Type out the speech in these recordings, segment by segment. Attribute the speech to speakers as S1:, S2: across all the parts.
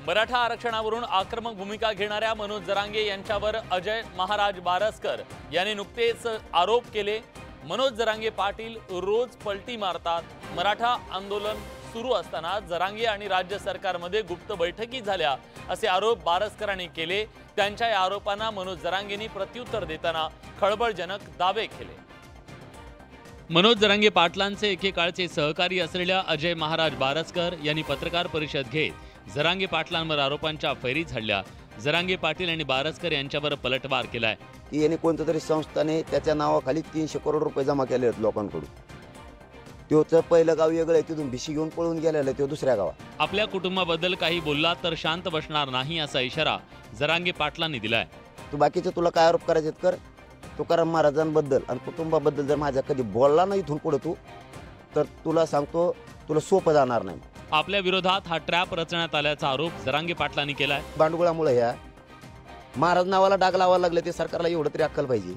S1: मराठा आरक्षणावरून आक्रमक भूमिका घेणाऱ्या मनोज जरांगे यांच्यावर अजय महाराज बारसकर यांनी नुकतेच आरोप केले। मनोज जरांगे पाटील रोज पलटी मारतात। मराठा आंदोलन सुरू असताना जरांगे आणि राज्य सरकारमध्ये गुप्त बैठकी झाल्या असे आरोप बारसकरांनी केले। त्यांच्या या आरोपांना मनोज जरांगेंनी प्रत्युत्तर देताना खळबळजनक दावे केले। मनोज जरांगे पाटलांचे एकेकाळचे सहकारी असलेल्या अजय महाराज बारसकर यांनी पत्रकार परिषद घेत जरांगे पाटलांवर आरोपांच्या फैरी झाडल्या। जरांगे पाटील आणि बारसकर यांच्यावर पलटवार केलाय
S2: की याने कोणत्या तरी संस्थाने त्याच्या नावाखाली 300 करोड रुपये जमा केले आहेत लोकांकडून। त्योचं पहिलं गाव वेगळं आहे, तिथून भिशी घेऊन पळून गेलेलं तो दुसऱ्या गावात।
S1: आपल्या कुटुंबाबद्दल काही बोलला तर शांत बसणार नाही असा इशारा जरांगे पाटलांनी दिलाय।
S2: तू बाकीचे तुला काय आरोप करायचे कर, तुकाराम महाराजांबद्दल आणि कुटुंबाबद्दल जर माझ्या कधी बोलला नाही इथून पुढे तू, तर तुला सांगतो तुला सोपं जाणार नाही।
S1: आपल्या विरोधात हा ट्रॅप रचण्यात आल्याचा आरोप जरांगे पाटलांनी केलाय।
S2: भांडगुळामुळे ह्या महाराज नावाला डाग लावायला लागले, ते सरकारला एवढं तरी अक्कल पाहिजे।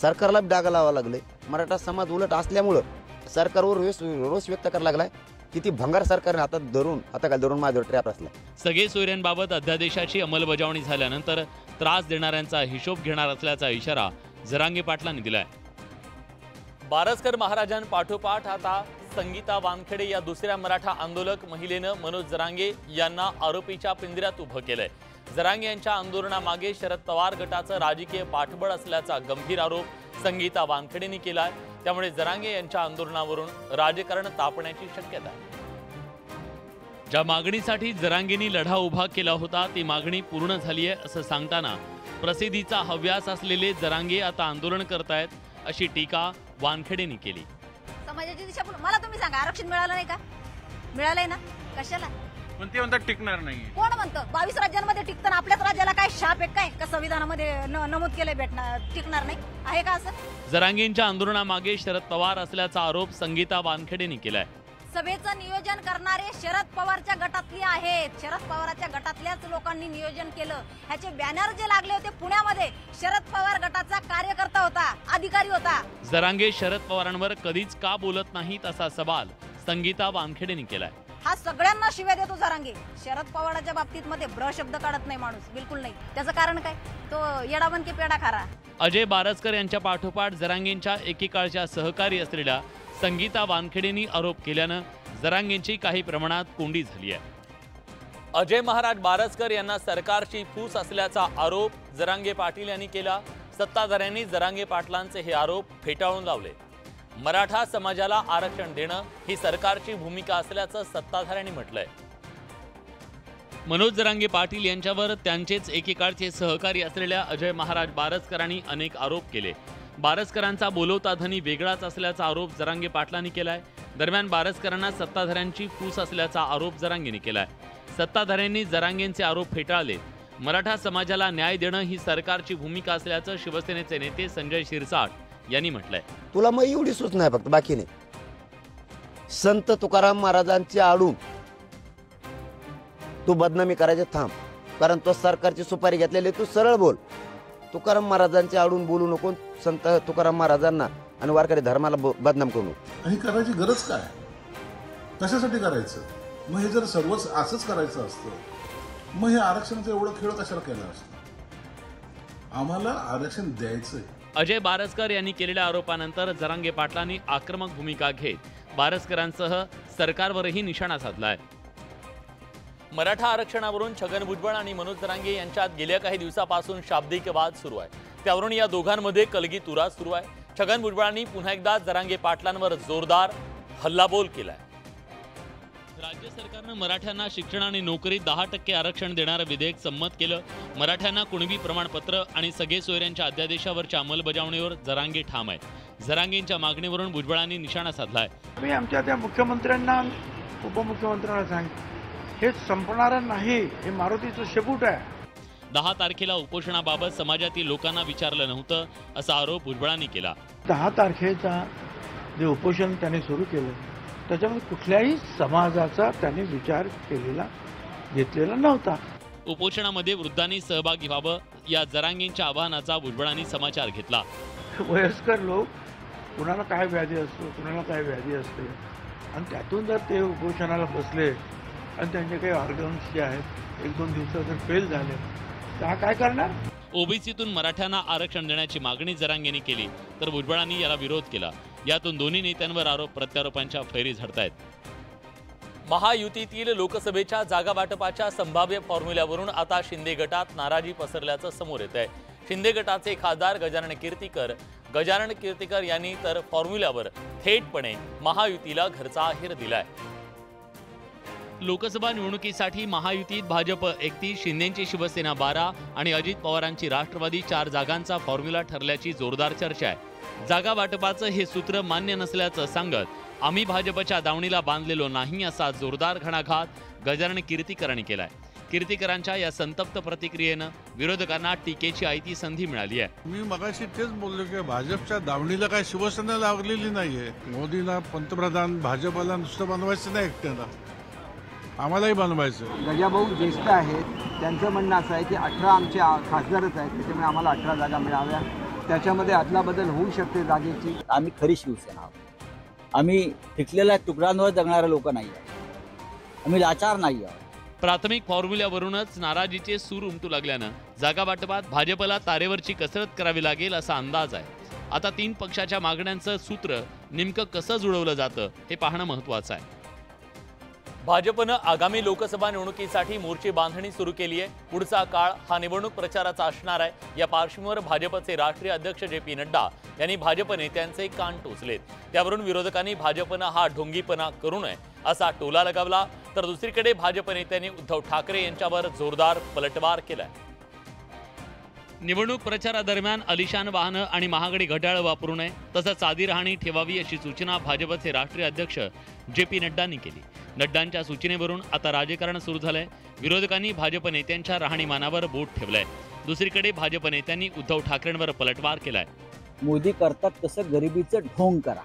S2: सरकारला डाग लावायला लागले, मराठा समाज उलट असल्यामुळं सरकारवर रोष व्यक्त करायला लागलाय। किती भंगार सरकारने हातात धरून आता काय धरून माझ्यावर ट्रॅप रचला।
S1: सगळे सोयऱ्यांबाबत अध्यादेशाची अंमलबजावणी झाल्यानंतर त्रास देणाऱ्यांचा हिशोब घेणार असल्याचा इशारा जरांगे पाटलांनी दिलाय। बारसकर महाराजांपाठोपाठ आता संगीता वानखेडे या दुसऱ्या मराठा आंदोलक महिलेनं मनोज जरांगे यांना आरोपीच्या पिंजऱ्यात उभं केलंय। जरांगे यांच्या आंदोलनामागे शरद पवार गटाचं राजकीय पाठबळ असल्याचा गंभीर आरोप संगीता वानखेडेंनी केलाय। त्यामुळे जरांगे यांच्या आंदोलनावरून राजकारण तापण्याची शक्यता आहे। ज्या मागणीसाठी जरांगेंनी लढा उभा केला होता ती मागणी पूर्ण झाली आहे असं सांगताना प्रसिद्धीचा हव्यास असलेले जरांगे आता आंदोलन करतायत अशी टीका वानखेडेंनी केली।
S3: समाजाची दिशा मला तुम्ही सांगा, आरक्षण मिळालं नाही का? मिळालंय ना, कशाला?
S4: पण ते म्हणतात टिकणार नाही।
S3: कोण म्हणतं 22 राज्यांमध्ये टिकतं? आपल्याच राज्याला काय शाप आहे काय का संविधानामध्ये नमूद केलंय भेटणार टिकणार नाही आहे का असं?
S1: जरांगेंच्या आंदोलनामागे शरद पवार असल्याचा आरोप संगीता वानखेडेंनी केलाय।
S3: सभेचं नियोजन करणारे शरद पवारच्या गटातले आहेत। शरद पवारच्या गटातल्याच लोकांनी नियोजन केलं। ह्याचे बॅनर जे लागले होते पुण्यामध्ये, शरद पवार गटाचा कार्यकर्ता होता, अधिकारी होता।
S1: जरांगे शरद पवारांवर कधीच का बोलत नाहीत असा सवाल संगीता वानखेडेंनी केलाय।
S3: हा सगळ्यांना शिव्या देतो जरांगे। शरद पवाराच्या बाबतीत मध्ये ब्र शब्द काढत नाही माणूस, बिलकुल नाही। त्याचं कारण काय? तो येडाबन की पेडा खारा।
S1: अजय बारसकर यांच्या पाठोपाठ जरांगेंच्या एकेकाळच्या सहकारी असलेल्या संगीता वानखेडेंनी आरोप केल्यानं जरांगेंची काही प्रमाणात कोंडी झाली आहे। अजय महाराज बारसकर यांना सरकारची फूस असल्याचा आरोप जरांगे पाटील यांनी केला। सत्ताधाऱ्यांनी जरांगे पाटलांचे हे आरोप फेटाळून लावले। मराठा समाजाला आरक्षण देणं ही सरकारची भूमिका असल्याचं सत्ताधाऱ्यांनी म्हटलंय। मनोज जरांगे पाटील यांच्यावर त्यांचेच एकेकाळचे सहकारी असलेल्या अजय महाराज बारसकरांनी अनेक आरोप केले। बारसकरांचा बोलवता धनी वेगळाच असल्याचा आरोप जरांगे पाटलांनी केलाय। दरम्यान बारसकरांना सत्ताधाऱ्यांची फूस असल्याचा आरोप जरांगेंनी केलाय। सत्ताधाऱ्यांनी जरांगेंचे आरोप फेटाळले। मराठा समाजाला न्याय देणं ही सरकारची भूमिका असल्याचं शिवसेनेचे नेते संजय शिरसाट यांनी म्हटलंय।
S2: तुला मग एवढी सूचना आहे फक्त, बाकी नाही। संत तुकाराम महाराजांची आडून तू बदनामी करायचे थांब, कारण तो सरकारची सुपारी घेतलेली। तू सरळ बोल, तुकाराम महाराजांचे आडून बोलू नको, संत तुकाराम महाराजांना आणि वारकरी धर्माला बदनाम करू।
S5: हे करायची गरज काय? कशासाठी करायचं? मग हे जर सर्वच असंच करायचं असतं मग हे आरक्षणाचा एवढं खेळ कशाला केला असतं? आम्हाला आरक्षण द्यायचंय।
S1: अजय बारसकर यांनी केलेल्या आरोपानंतर जरांगे पाटलांनी आक्रमक भूमिका घेत बारसकरांसह सरकारवरही निशाणा साधलाय। मराठा आरक्षणावरून छगन भुजबळ आणि मनोज जरांगे यांच्यात गेल्या काही दिवसापासून शाब्दिक वाद सुरू आहे। त्यावरून या दोघांमध्ये कलगीतुरा सुरू आहे। छगन भुजबळांनी पुन्हा एकदा जरांगे पाटलांवर जोरदार हल्लाबोल केलाय। राज्य सरकारनं मराठ्यांना शिक्षण आणि नोकरीत 10% आरक्षण देणारं विधेयक संमत केलं। मराठ्यांना कुणबी प्रमाणपत्र आणि सगळे सोयऱ्यांच्या अध्यादेशावरच्या अंमलबजावणीवर जरांगे ठाम आहेत। जरांगेंच्या मागणीवरून भुजबळांनी निशाणा साधलाय।
S4: मी आमच्या त्या मुख्यमंत्र्यांना उपमुख्यमंत्र्यांना सांग, हे संपणार नाही, हे मारुतीचं शेपूट आहे।
S1: 10 तारखेला उपोषणाबाबत समाजातील लोकांना विचारलं नव्हतं असा आरोप भुजबळांनी केला।
S4: 10 तारखेचा जे उपोषण त्यांनी सुरू केलं त्याच्यामध्ये कुठल्याही समाजाचा त्यांनी विचार घेतलेला नव्हता।
S1: उपोषणामध्ये वृद्धांनी सहभागी व्हावं या जरांगेंच्या आवाहनाचा भुजबळांनी समाचार घेतला।
S4: वयस्कर लोक, कुणाला काय व्याधी असतो, कुणाला काय व्याधी असते, आणि त्यातून जर ते उपोषणाला बसले आणि त्यांचे काही ऑर्गन्स जे आहेत 1-2 दिवसात जर फेल झाले तर हा काय करणार?
S1: ओबीसीतून मराठ्यांना आरक्षण देण्याची मागणी जरांगेंनी केली तर भुजबळांनी याला विरोध केला. यातून दोन्ही नेत्यांवर आरोप प्रत्यारोपांच्या फैरी झडतायत. महायुतीतील लोकसभेच्या जागा वाटपाच्या संभाव्य फॉर्म्युल्यावरून आता शिंदे गटात नाराजी पसरल्याचं समोर येत आहे. शिंदे गटाचे खासदार गजानन कीर्तिकर यांनी तर फॉर्म्युल्यावर थेटपणे महायुतीला घरचा अहेर दिलाय. लोकसभा निवडणुकीसाठी महायुतीत भाजप 31, शिंदेची शिवसेना 12 आणि अजित पवारांची राष्ट्रवादी 4 जागांचा फॉर्म्युला ठरल्याची जोरदार चर्चा आहे. जागा वाटपाचं हे सूत्र मान्य नसल्याचं सांगत आम्ही भाजपच्या दावणीला बांधलेलो नाही असा जोरदार घणाघात गजानन कीर्तिकरांनी केलाय. कीर्तिकरांच्या या संतप्त प्रतिक्रियेनं विरोधकांना टीकेची आयती संधी मिळाली आहे.
S6: मी मगाशी तेच बोललो की भाजपच्या दावणीला काय शिवसेना लागलेली नाहीये. मोदींना पंतप्रधान, भाजपला नुसतं बनवायचं नाही, एकट्याला आम्हालाही बनवायचं.
S7: गजाभाऊ ज्येष्ठ आहेत, त्यांचं म्हणणं असं आहे की 18 आमचे खासदारच आहेत, त्याच्यामुळे आम्हाला 18 जागा मिळाव्या. त्याच्यामध्ये अदलाबदल होऊ शकते जागेची.
S8: आम्ही खरी शिवसेना आहोत. आम्ही टिकलेल्या तुकड्यांवर जगणारे लोक नाही आहोत. आम्ही लाचार नाही आहोत.
S1: प्राथमिक फॉर्म्युल्यावरूनच नाराजीचे सूर उमटू लागल्यानं जागा वाटपात भाजपला तारेवरची कसरत करावी लागेल असा अंदाज आहे. आता 3 पक्षाच्या मागण्यांचं सूत्र नेमकं कसं जुळवलं जातं हे पाहणं महत्त्वाचं आहे. भाजपनं आगामी लोकसभा निवडणुकीसाठी मोर्चे बांधणी सुरू केली आहे. पुढचा काळ हा निवडणूक प्रचाराचा असणार आहे. या पार्श्वभूमीवर भाजपचे राष्ट्रीय अध्यक्ष JP नड्डा यांनी भाजप नेत्यांचे कान टोचलेत. त्यावरून विरोधकांनी भाजपनं हा ढोंगीपणा करू नये असा टोला लगावला. तर दुसरीकडे भाजप नेत्यांनी उद्धव ठाकरे यांच्यावर जोरदार पलटवार केलाय. निवडणूक प्रचारादरम्यान अलिशान वाहनं आणि महागडी घड्याळ वापरू नये तसंच साधी राहणी ठेवावी अशी सूचना भाजपचे राष्ट्रीय अध्यक्ष JP नड्डांनी केली. नड्डांच्या सूचनेवरून आता राजकारण सुरू झालंय. विरोधकांनी भाजप नेत्यांच्या राहणीमानावर बोट ठेवलंय. दुसरीकडे भाजप नेत्यांनी उद्धव ठाकरेंवर पलटवार केलाय.
S8: मोदी करतात तसं गरिबीचं ढोंग करा,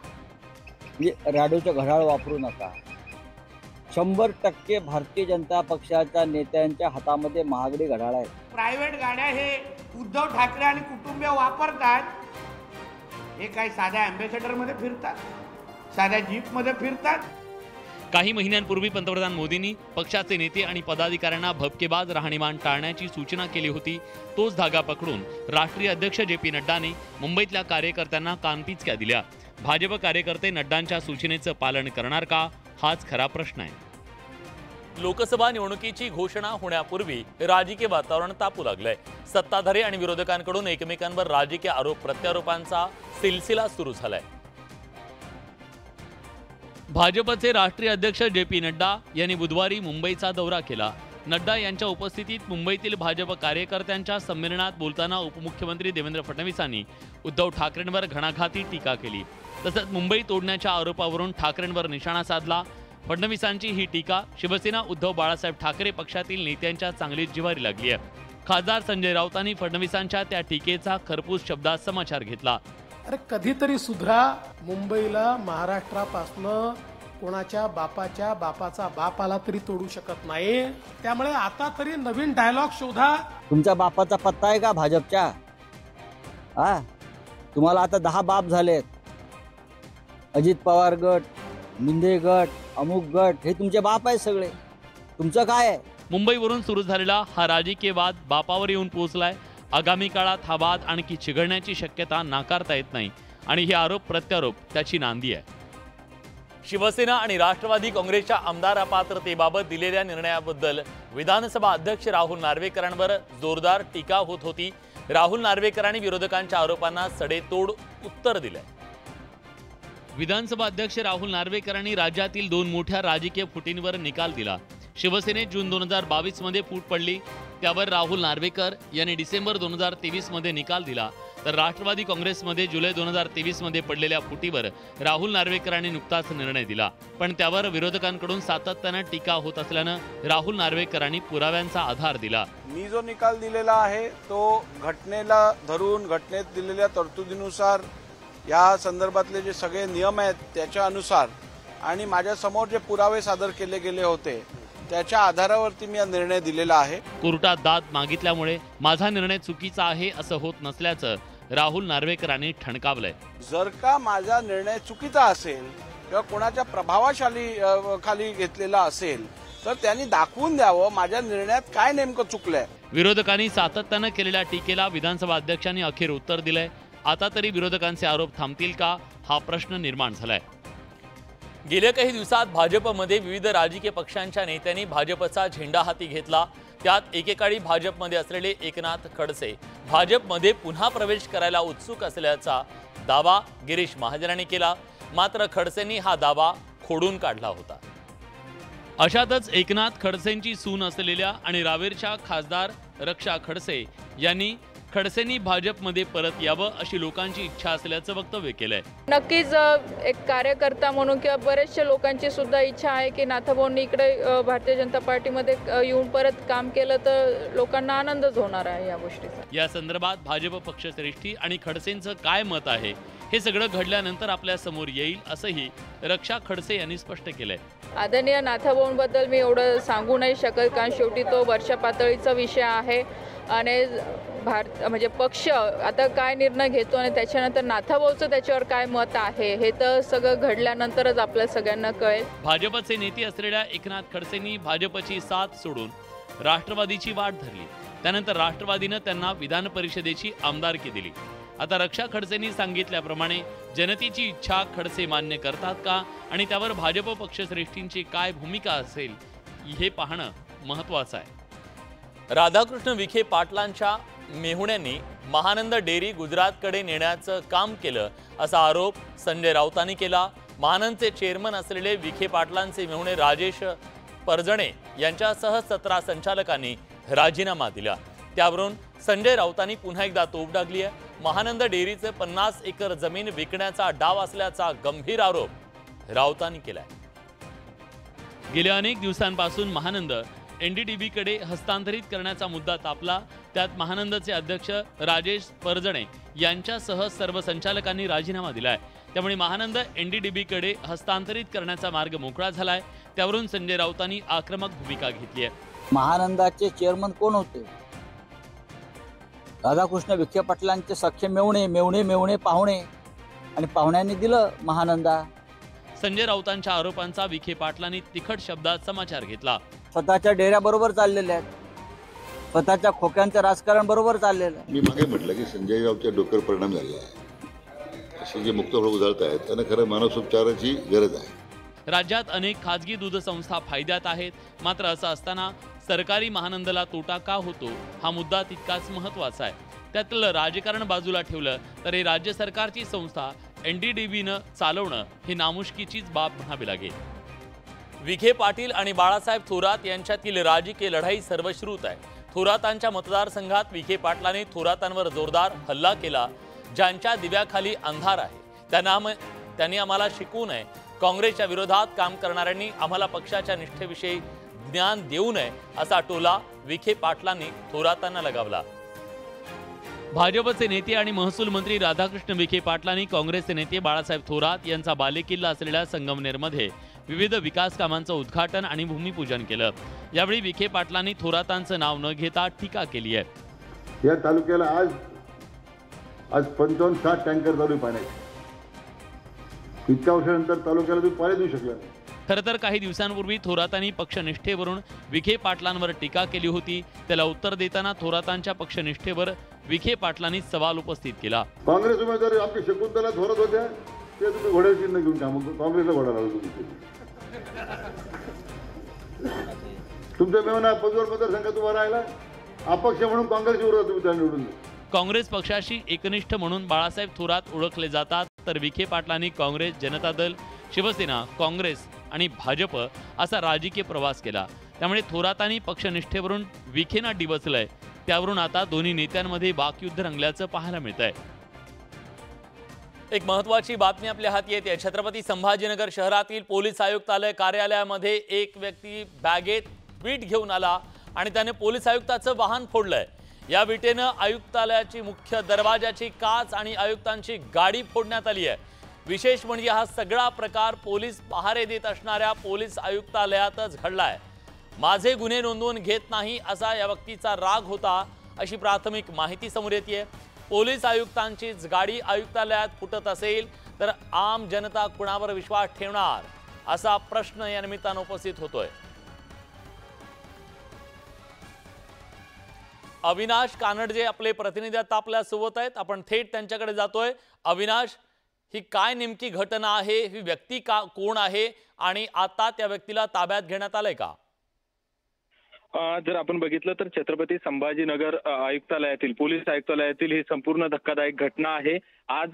S8: म्हणजे राडोचं घड्याळ वापरू नका. 100% भारतीय जनता पक्षाच्या नेत्यांच्या हातामध्ये महागडी घड्याळ आहेत.
S9: प्रायव्हेट गाड्या हे उद्धव ठाकरे आणि कुटुंबीय वापरतात. हे काही साध्या अँबॅसेडरमध्ये फिरतात, साध्या जीपमध्ये फिरतात.
S1: काही महिन्यांपूर्वी पंतप्रधान मोदींनी पक्षाचे नेते आणि पदाधिकाऱ्यांना भपकेबाज राहणीमान टाळण्याची सूचना केली होती. तोच धागा पकडून राष्ट्रीय अध्यक्ष JP नड्डाने मुंबईतल्या कार्यकर्त्यांना कानपिचक्या दिल्या. भाजप कार्यकर्ते नड्डांच्या सूचनेचं पालन करणार का, हाच खरा प्रश्न आहे. लोकसभा निवडणुकीची घोषणा होण्यापूर्वी राजकीय वातावरण तापू लागलंय. सत्ताधारी आणि विरोधकांकडून एकमेकांवर राजकीय आरोप प्रत्यारोपांचा सिलसिला सुरू झालाय. भाजपचे राष्ट्रीय अध्यक्ष JP नड्डा यांनी बुधवारी मुंबईचा दौरा केला. नड्डा यांच्या उपस्थितीत मुंबईतील भाजप कार्यकर्त्यांच्या संमेलनात बोलताना उपमुख्यमंत्री देवेंद्र फडणवीसांनी उद्धव ठाकरेंवर घणाघाती टीका केली. तसंच मुंबई तोडण्याच्या आरोपावरून ठाकरेंवर निशाणा साधला. फडणवीसांची ही टीका शिवसेना उद्धव बाळासाहेब ठाकरे पक्षातील नेत्यांच्या चांगलीच जिव्हारी लागली आहे. खासदार संजय राऊतांनी फडणवीसांच्या त्या टीकेचा खरपूस शब्दात समाचार घेतला.
S10: अरे कधीतरी सुधरा. मुंबईला महाराष्ट्रापासनं कोणाच्या बापाचा बाप आला तरी तोडू शकत नाही. त्यामुळे आता तरी नवीन डायलॉग शोधा.
S8: तुमच्या बापाचा पत्ता आहे का भाजपच्या? तुम्हाला आता 10 बाप झालेत. अजित पवार गट, मिंदे गट, अमुक गट, हे तुमचे बाप आहेत सगळे. तुमचं काय आहे?
S1: मुंबईवरून सुरू झालेला हा राजकीय वाद बापावर येऊन पोहोचलाय. आगामी काळात हा वाद आणखी चिघळण्याची शक्यता नाकारता येत नाही आणि हे आरोप प्रत्यारोप त्याची नांदी आहे. शिवसेना आणि राष्ट्रवादी काँग्रेसच्या आमदार अपात्रतेबाबत दिलेल्या निर्णयाबद्दल विधानसभा अध्यक्ष राहुल नार्वेकरांवर जोरदार टीका होत होती. राहुल नार्वेकरांनी विरोधकांच्या आरोपांना सडेतोड उत्तर दिलंय. विधानसभा अध्यक्ष राहुल नार्वेकरांनी राज्यातील 2 मोठ्या राजकीय फुटींवर निकाल दिला. शिवसेनेत जून 2022 मध्ये फूट पडली, त्यावर राहुल नार्वेकर यांनी डिसेंबर 2023 मध्ये निकाल दिला. तर राष्ट्रवादी काँग्रेसमध्ये जुलै 2023 मध्ये पडलेल्या फुटीवर राहुल नार्वेकरांनी नुकताच निर्णय दिला. पण त्यावर विरोधकांकडून सातत्यानं टीका होत असल्यानं राहुल नार्वेकरांनी पुराव्यांचा आधार दिला.
S11: मी जो निकाल दिलेला आहे तो घटनेला धरून, घटनेत दिलेल्या तरतुदीनुसार, या संदर्भातले जे सगळे नियम आहेत त्याच्या अनुसार आणि माझ्या समोर जे पुरावे सादर केले गेले होते त्याच्या आधारावरती मी हा निर्णय दिलेला आहे.
S1: कोर्टात दाद मागितल्यामुळे माझा निर्णय चुकीचा आहे असं होत नसल्याचं राहुल नार्वेकरांनी ठणकावलंय.
S11: जर का माझा निर्णय चुकीचा असेल किंवा कोणाच्या प्रभावाशाली खाली घेतलेला असेल तर त्यांनी दाखवून द्यावं माझ्या निर्णयात काय नेमकं चुकलंय.
S1: विरोधकांनी सातत्यानं केलेल्या टीकेला विधानसभा अध्यक्षांनी अखेर उत्तर दिलंय. आता तरी विरोधकांचे आरोप थांबतील का हा प्रश्न निर्माण झालाय. गेल्या काही दिवसात भाजपमध्ये विविध राजकीय पक्षांच्या नेत्यांनी भाजपचा झेंडा हाती घेतला. त्यात एकेकाळी भाजपमध्ये असलेले एकनाथ खडसे भाजपमध्ये पुन्हा प्रवेश करायला उत्सुक असल्याचा दावा गिरीश महाजनांनी केला. मात्र खडसेंनी हा दावा खोडून काढला होता. अशातच एकनाथ खडसेंची सून असलेल्या आणि रावेरच्या खासदार रक्षा खडसे यांनी खडसेंनी भाजपमध्ये परत यावं अशी लोकांची इच्छा असल्याचं वक्तव्य केलंय.
S12: नक्कीच एक कार्यकर्ता म्हणून किंवा बरेचशा लोकांची सुद्धा इच्छा आहे की नाथाभाऊंनी इकडे भारतीय जनता पार्टीमध्ये येऊन परत काम केलं तर लोकांना आनंदच होणार आहे या गोष्टीचा.
S1: या संदर्भात भाजप पक्षश्रेष्ठी आणि खडसेंचं काय मत आहे हे सगळं घडल्यानंतर आपल्या समोर येईल असंही रक्षा खडसे यांनी स्पष्ट केलंय.
S12: आदरणीय नाथाभाऊंबद्दल मी एवढं सांगू नाही शकत कारण शेवटी तो वरच्या पातळीचा विषय आहे आणि म्हणजे पक्ष आता काय निर्णय घेतो आणि त्याच्यानंतर नाथाभाऊचं त्याच्यावर काय मत आहे हे तर सगळं घडल्यानंतरच आपल्या सगळ्यांना कळेल.
S1: भाजपचे नेते असलेल्या एकनाथ खडसेंनी भाजपची साथ सोडून राष्ट्रवादीची वाट धरली. त्यानंतर राष्ट्रवादीनं त्यांना विधान परिषदेची आमदारकी दिली. आता रक्षा खडसेंनी सांगितल्याप्रमाणे जनतेची इच्छा खडसे मान्य करतात का आणि त्यावर भाजप पक्षश्रेष्ठींची काय भूमिका असेल हे पाहणं महत्त्वाचं आहे. राधाकृष्ण विखे पाटलांच्या मेहुण्यांनी महानंद डेअरी गुजरातकडे नेण्याचं काम केलं असा आरोप संजय राऊतांनी केला. महानंदचे चेअरमन असलेले विखे पाटलांचे मेहुणे राजेश परजणे यांच्यासह 17 संचालकांनी राजीनामा दिला. त्यावरून संजय राऊतांनी पुन्हा एकदा तोफ डागली आहे. महानंद डेअरीचे 50 एकर जमीन विकण्याचा डाव असल्याचा गंभीर आरोप राऊतांनी केलाय. गेल्या अनेक दिवसांपासून महानंद NDDB कडे हस्तांतरित करण्याचा मुद्दा तापला. त्यात महानंदचे अध्यक्ष राजेश परजणे यांच्यासह सर्व संचालकांनी राजीनामा दिलाय. त्यामुळे महानंद NDDB कडे हस्तांतरित करण्याचा मार्ग मोकळा झालाय. त्यावरून संजय राऊतांनी आक्रमक भूमिका घेतली आहे.
S8: महानंदाचे चेअरमन कोण होते? राधाकृष्ण विखे पाटलांचे सख्खे मेवणे पाहुणे आणि पाहुण्यांनी दिलं महानंदा.
S1: संजय राऊतांच्या आरोपांचा विखे पाटलांनी तिखट शब्दात समाचार घेतला.
S8: स्वतःच्या डेऱ्या बरोबर चाललेल्या आहेत, स्वतःच्या खोक्यांचं राजकारण बरोबर चाललेलं आहे.
S13: मी मागे म्हटलं की संजय राऊतच्या डोक्यावर परिणाम झालेला आहे. असे जे मुक्त लोक उजळत आहेत त्यांना खरं मानसोपचाराची गरज आहे.
S1: राज्यात अनेक खाजगी दूध संस्था फायद्यात आहेत. मात्र असं असताना सरकारी महानंदला तोटा का होतो हा मुद्दा तितकाच महत्त्वाचा आहे. त्यातलं राजकारण बाजूला ठेवलं तर हे राज्य सरकारची संस्था NDDBनं चालवणं ही नामुष्कीचीच बाब म्हणावी लागेल. विखे पाटील आणि बाळासाहेब थोरात यांच्यातील राजकीय लढाई सर्वश्रुत आहे. थोरातांच्या मतदारसंघात विखे पाटलांनी थोरातांवर जोरदार हल्ला केला. ज्यांच्या दिव्याखाली अंधार आहे त्यांनी आम्हाला शिकवू नये. काँग्रेसच्या विरोधात काम करणाऱ्यांनी आम्हाला पक्षाच्या निष्ठेविषयी ज्ञान देऊ नये असा टोला विखे पाटलांनी थोरातांना लगावला. भाजपचे नेते आणि महसूल मंत्री राधाकृष्ण विखे पाटलांनी काँग्रेसचे नेते बाळासाहेब थोरात यांचा बालेकिल्ला असलेल्या संगमनेरमध्ये विविध विकास कामांचं उद्घाटन आणि भूमिपूजन केलं. यावेळी विखे पाटलांनी थोरातांचं नाव न घेता टीका केली आहे.
S13: या तालुक्याला आज 55-60 टँकर चालू पाण्याचे. इतक्या वर्षानंतर तालुक्याला तुम्ही पाणी देऊ शकला नाही.
S1: खरं तर काही दिवसांपूर्वी थोरातांनी पक्षनिष्ठेवरून विखे पाटलांवर टीका केली होती. त्याला उत्तर देताना थोरातांच्या पक्षनिष्ठेवर विखे पाटलांनी सवाल उपस्थित केला.
S13: काँग्रेस उमेदवार आपली शकुंतला थोरात होत्या ते तुम्ही घोड्याची चिन्ह घेऊन काम काँग्रेसला घोडा लावला. तुमच्या मेहना पदवर मतदारसंघात उभा राहिला अपक्ष म्हणून काँग्रेसच्या विरोधात तुम्ही त्यांना निवडून दिलं.
S1: काँग्रेस पक्षाशी एकनिष्ठ म्हणून बाळासाहेब थोरात ओळखले जातात. तर विखे पाटलांनी काँग्रेस, जनता दल, शिवसेना, काँग्रेस आणि भाजप असा राजकीय प्रवास केला. त्यामुळे थोरातांनी पक्षनिष्ठेवरून विखेंना डिवचलंय. त्यावरून आता दोन्ही नेत्यांमध्ये वाकयुद्ध रंगल्याचं पाहायला मिळतंय. एक महत्त्वाची बातमी आपल्या हाती येते. छत्रपती संभाजीनगर शहरातील पोलीस आयुक्तालय कार्यालयामध्ये एक व्यक्ती बॅगेत वीट घेऊन आला आणि त्याने पोलीस आयुक्ताचं वाहन फोडलंय. या विटेनं आयुक्तालयाची मुख्य दरवाजाची काच आणि आयुक्तांची गाडी फोडण्यात आली आहे. विशेष म्हणजे हा सगळा प्रकार पोलीस पहारे देत असणाऱ्या पोलीस आयुक्तालयातच घडलाय. माझे गुन्हे नोंदवून घेत नाही असा या व्यक्तीचा राग होता अशी प्राथमिक माहिती समोर येते. पोलीस आयुक्तांचीच गाडी आयुक्तालयात फुटत असेल तर आम जनता कुणावर विश्वास ठेवणार असा प्रश्न या निमित्तानं उपस्थित होतोय. अविनाश कानडजे आपले प्रतिनिधी आता आपल्या सोबत आहेत, आपण थेट त्यांच्याकडे जातोय। अविनाश, ही काय नेमकी घटना आहे, ही व्यक्ती कोण आहे आणि आता त्या व्यक्तीला ताब्यात घेण्यात आलंय का?
S14: जर आपण बघितलं तर छत्रपती संभाजीनगर आयुक्तालयातील पोलीस आयुक्तालयातील ही संपूर्ण धक्कादायक घटना आहे। आज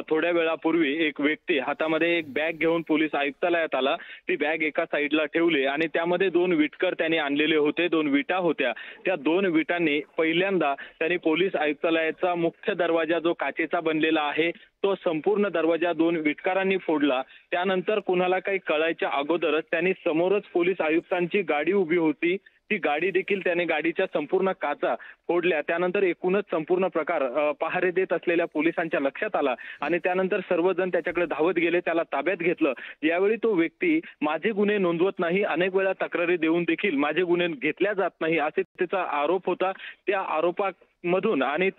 S14: थोड्या वेळापूर्वी एक व्यक्ती हातामध्ये एक बॅग घेऊन पोलीस आयुक्तालयात आला। ती बॅग एका साईडला ठेवली आणि त्यामध्ये 2 विटकर त्यांनी आणलेले होते, 2 विटा होत्या। त्या 2 विटांनी पहिल्यांदा त्यांनी पोलीस आयुक्तालयाचा मुख्य दरवाजा जो काचेचा बनलेला आहे तो संपूर्ण दरवाजा 2 विटकारांनी फोडला। त्यानंतर कुणाला काही कळायच्या अगोदरच त्यांनी समोरच पोलीस आयुक्तांची गाडी उभी होती ती गाडी देखील त्याने गाडीच्या संपूर्ण काचा फोडल्या। त्यानंतर एकूणच संपूर्ण प्रकार पहारे देत असलेल्या पोलिसांच्या लक्षात आला आणि त्यानंतर सर्वजण त्याच्याकडे धावत गेले, त्याला ताब्यात घेतलं। यावेळी तो व्यक्ती माझे गुन्हे नोंदवत नाही, अनेक वेळा तक्रारी देऊन देखील माझे गुन्हे घेतल्या जात नाही असे त्याचा आरोप होता। त्या आरोपामधून आणि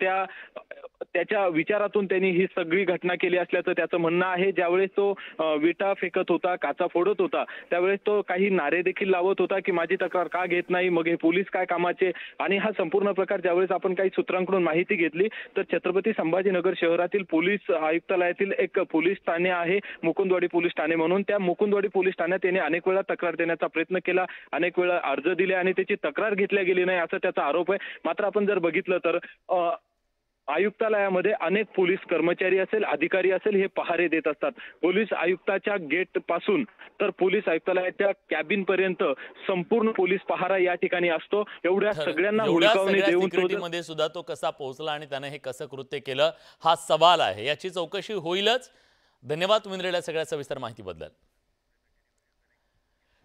S14: त्याच्या विचारातून त्यांनी ही सगळी घटना केली असल्याचं त्याचं म्हणणं आहे। ज्यावेळेस तो विटा फेकत होता, काचा फोडत होता, त्यावेळेस तो काही नारे देखील लावत होता की माझी तक्रार का घेत नाही, मग हे पोलीस काय कामाचे। आणि हा संपूर्ण प्रकार ज्यावेळेस आपण काही सूत्रांकडून माहिती घेतली तर छत्रपती संभाजीनगर शहरातील पोलीस आयुक्तालयातील एक पोलीस ठाणे आहे, मुकुंदवाडी पोलीस ठाणे म्हणून, त्या मुकुंदवाडी पोलीस ठाण्यात त्याने अनेक वेळा तक्रार देण्याचा प्रयत्न केला, अनेक वेळा अर्ज दिले आणि त्याची तक्रार घेतल्या गेली नाही असा त्याचा आरोप आहे। मात्र आपण जर बघितलं तर आयुक्तालयामध्ये अनेक पोलीस कर्मचारी असेल, अधिकारी असेल, हे पहारे देत असतात। पोलीस आयुक्ताच्या गेट पासून तर पोलीस आयुक्तालयाच्या कॅबिन पर्यंत संपूर्ण पोलीस पहारा या ठिकाणी असतो। एवढ्या सगळ्यांना हुलकावणी देऊन
S1: मध्ये सुद्धा तो कसा पोहोचला आणि त्याने हे कसं कृत्य केलं हा सवाल आहे, याची चौकशी होईलच। धन्यवाद तुम्ही दिलेल्या सगळ्या सविस्तर माहितीबद्दल।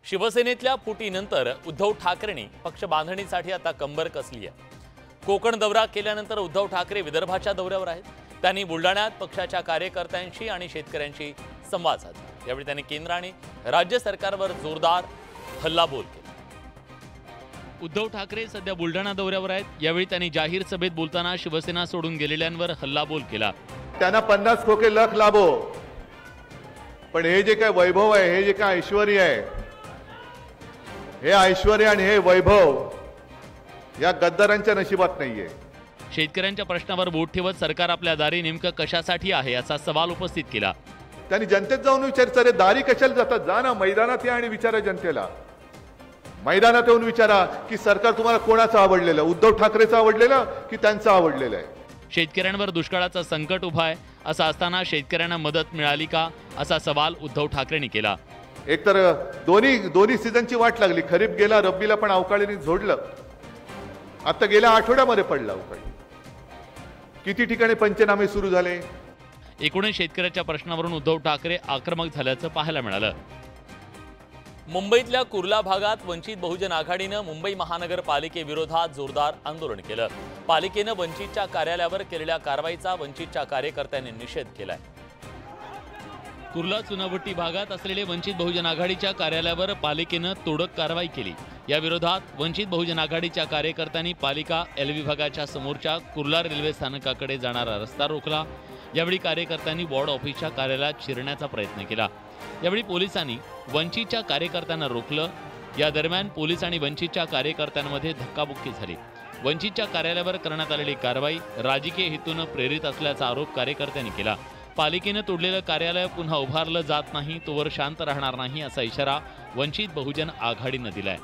S1: शिवसेनेतल्या फुटीनंतर उद्धव ठाकरेंनी पक्ष बांधणीसाठी आता कंबर कसली आहे। कोकण दौरा केल्यानंतर उद्धव ठाकरे विदर्भाच्या दौऱ्यावर आहेत। त्यांनी बुलढाण्यात पक्षाच्या कार्यकर्त्यांशी आणि शेतकऱ्यांशी संवाद साधला। यावेळी त्यांनी केंद्र आणि राज्य सरकारवर जोरदार हल्लाबोल केला। उद्धव ठाकरे सध्या बुलढाणा दौऱ्यावर आहेत। यावेळी त्यांनी जाहीर सभेत बोलताना शिवसेना सोडून गेलेल्यांवर हल्लाबोल केला।
S13: त्यांना 50 खोके लख लाभो, पण हे जे काय वैभव आहे, हे जे काय ऐश्वर्य आहे, हे ऐश्वर्य आणि हे वैभव या गद्दारांच्या नशिबात नाहीये।
S1: शेतकऱ्यांच्या प्रश्नावर बोट ठेवत सरकार आपल्या दारी नेमकं कशासाठी आहे असा सवाल उपस्थित केला।
S13: त्यांनी जनतेत जाऊन विचारायचं, रे दारी कशाला जातात, जा ना मैदानात या आणि विचारा जनतेला। मैदानात येऊन विचारा की सरकार तुम्हाला कोणाचं आवडलेलं, उद्धव ठाकरेचं आवडलेलं की त्यांचं आवडलेलं आहे।
S1: शेतकऱ्यांवर दुष्काळाचं संकट उभं आहे, असं असताना शेतकऱ्यांना मदत मिळाली का असा सवाल उद्धव ठाकरेंनी केला।
S13: एकतर दोन्ही सीझनची वाट लागली, खरीप गेला, रब्बीला पण अवकाळीने झोडलं, आता गेल्या आठवड्यामध्ये पडला अवकाळी। किती ठिकाणी पंचनामे सुरू झाले।
S1: एकूणच शेतकऱ्याच्या प्रश्नावरून उद्धव ठाकरे आक्रमक झाल्याचं पाहायला मिळालं। मुंबईतल्या कुर्ला भागात वंचित बहुजन आघाडीनं मुंबई महानगरपालिकेविरोधात जोरदार आंदोलन केलं। पालिकेनं वंचितच्या कार्यालयावर केलेल्या कारवाईचा वंचितच्या कार्यकर्त्यांनी निषेध केलाय। कुर्ला चुनाभट्टी भागात असलेले वंचित बहुजन आघाडीच्या कार्यालयावर पालिकेनं तोडक कारवाई केली। या विरोधात वंचित बहुजन आघाडीच्या कार्यकर्त्यांनी पालिका एल विभागाच्या समोरच्या कुर्ला रेल्वे स्थानकाकडे जाणारा रस्ता रोखला। यावेळी कार्यकर्त्यांनी वॉर्ड ऑफिसच्या कार्यालयात शिरण्याचा प्रयत्न केला। यावेळी पोलिसांनी वंचितच्या कार्यकर्त्यांना रोखलं। या दरम्यान पोलीस आणि वंचितच्या कार्यकर्त्यांमध्ये धक्काबुक्की झाली। वंचितच्या कार्यालयावर करण्यात आलेली कारवाई राजकीय हेतूनं प्रेरित असल्याचा आरोप कार्यकर्त्यांनी केला। पालिकेनं तोडलेलं कार्यालय पुन्हा उभारलं जात नाही तोवर शांत राहणार नाही असा इशारा वंचित बहुजन आघाडीनं दिलाय।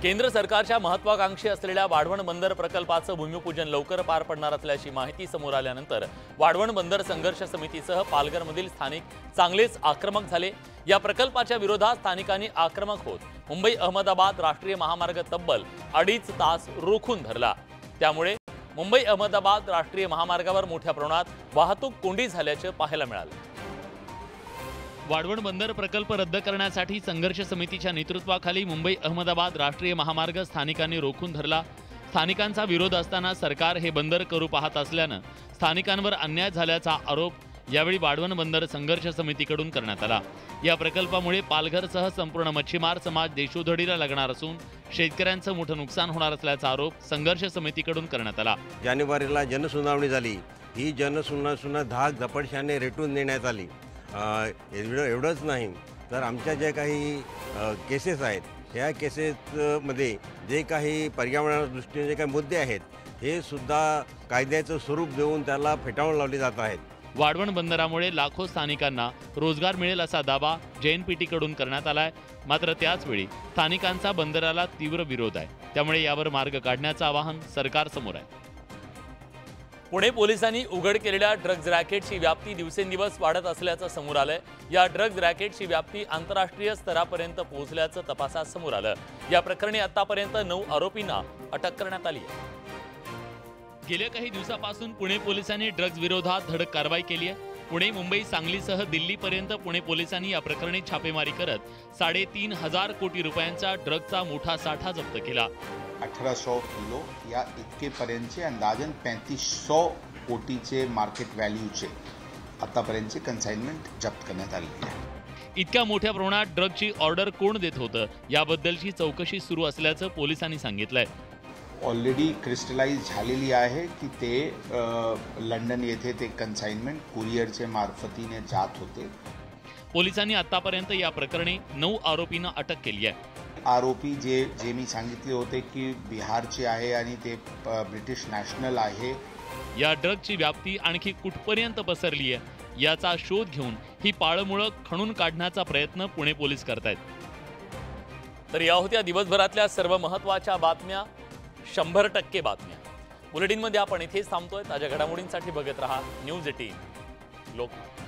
S1: केंद्र सरकारच्या महत्वाकांक्षी असलेल्या वाढवण बंदर प्रकल्पाचं भूमिपूजन लवकर पार पडणार असल्याची माहिती समोर आल्यानंतर वाढवण बंदर संघर्ष समितीसह पालघरमधील स्थानिक चांगलेच आक्रमक झाले। या प्रकल्पाच्या विरोधात स्थानिकांनी आक्रमक होत मुंबई अहमदाबाद राष्ट्रीय महामार्ग तब्बल 2.5 तास रोखून धरला। त्यामुळे मुंबई अहमदाबाद राष्ट्रीय महामार्गावर मोठ्या प्रमाणात वाहतूक कोंडी झाल्याचे पाहायला मिळाले। वाढवण बंदर प्रकल्प रद्द करण्यासाठी संघर्ष समितीच्या नेतृत्वाखाली मुंबई अहमदाबाद राष्ट्रीय महामार्ग स्थानिकांनी रोखून धरला। स्थानिकांचा विरोध असताना सरकार हे बंदर करू पाहत असल्यानं स्थानिकांवर अन्याय झाल्याचा आरोप यावेळी वाढवण बंदर संघर्ष समितीकडून करण्यात आला। या प्रकल्पामुळे पालघरसह संपूर्ण मच्छीमार समाज देशोधडीला लागणार असून शेतकऱ्यांचं मोठं नुकसान होणार असल्याचा आरोप संघर्ष समितीकडून करण्यात आला।
S15: जानेवारीला जनसुनावणी झाली, ही जनसुनावणी धाक झपटशाने रेटून देण्यात आली। एवढंच नाही तर आमच्या ज्या काही केसेस आहेत ह्या केसेसमध्ये जे काही पर्यावरणाच्या दृष्टीने जे काही मुद्दे आहेत हे सुद्धा कायद्याचं स्वरूप देऊन त्याला फेटाळून लावले जात आहेत.
S1: वाढवण बंदरामुळे लाखो स्थानिकांना रोजगार मिळेल असा दावा JNPT कडून करण्यात आलाय. मात्र त्याचवेळी स्थानिकांचा बंदराला तीव्र विरोध आहे. त्यामुळे यावर मार्ग काढण्याचं आवाहन सरकारसमोर आहे. पुणे पोलिसांनी उघड केलेल्या ड्रग्ज रॅकेटची व्याप्ती दिवसेंदिवस वाढत असल्याचं समोर आलंय. या ड्रग्ज रॅकेटची व्याप्ती आंतरराष्ट्रीय स्तरापर्यंत पोहोचल्याचं तपासात समोर आलं. या प्रकरणी आतापर्यंत 9 आरोपींना अटक करण्यात आली आहे. गेल्या काही दिवसापासून पुणे पोलिसांनी ड्रग्ज विरोधात धडक कारवाई केली आहे. पुणे, मुंबई, सांगलीसह दिल्लीपर्यंत पुणे पोलिसांनी या प्रकरणी छापेमारी करत 3,500 कोटी रुपयांचा ड्रग्जचा मोठा साठा जप्त केला.
S16: 1800 किलो या इतकेपर्यंतचे अंदाजन 3500 कोटीचे मार्केट व्हॅल्यूचे आतापर्यंतचे कन्साइनमेंट जप्त करण्यात आलेली आहे.
S1: इतक्या मोठ्या प्रमाणात ड्रग्जची ऑर्डर कोण देत होतं याबद्दलची चौकशी सुरू असल्याचं पोलिसांनी सांगितलंय.
S16: ऑलरेडी क्रिस्टलाइज झालेली आहे की ते लंडन येथे ते कन्साइनमेंट कुरिअरचे मार्फतीने जात होते.
S1: पोलिसांनी आतापर्यंत या प्रकरणी 9 आरोपींना अटक केली आहे.
S16: आरोपी जे मी सांगितले होते की बिहारचे आहे आणि ते ब्रिटिश नॅशनल आहे.
S1: या ड्रग्जची व्याप्ती आणखी कुठपर्यंत पसरली आहे याचा शोध घेऊन ही पाळमुळं खणून काढण्याचा प्रयत्न पुणे पोलीस करतायत. तर या होत्या दिवसभरातल्या सर्व महत्त्वाच्या बातम्या, 100% बातम्या. बुलेटिनमध्ये आपण इथेच थांबतोय. ताज्या घडामोडींसाठी बघत रहा न्यूज 18 लोकमत.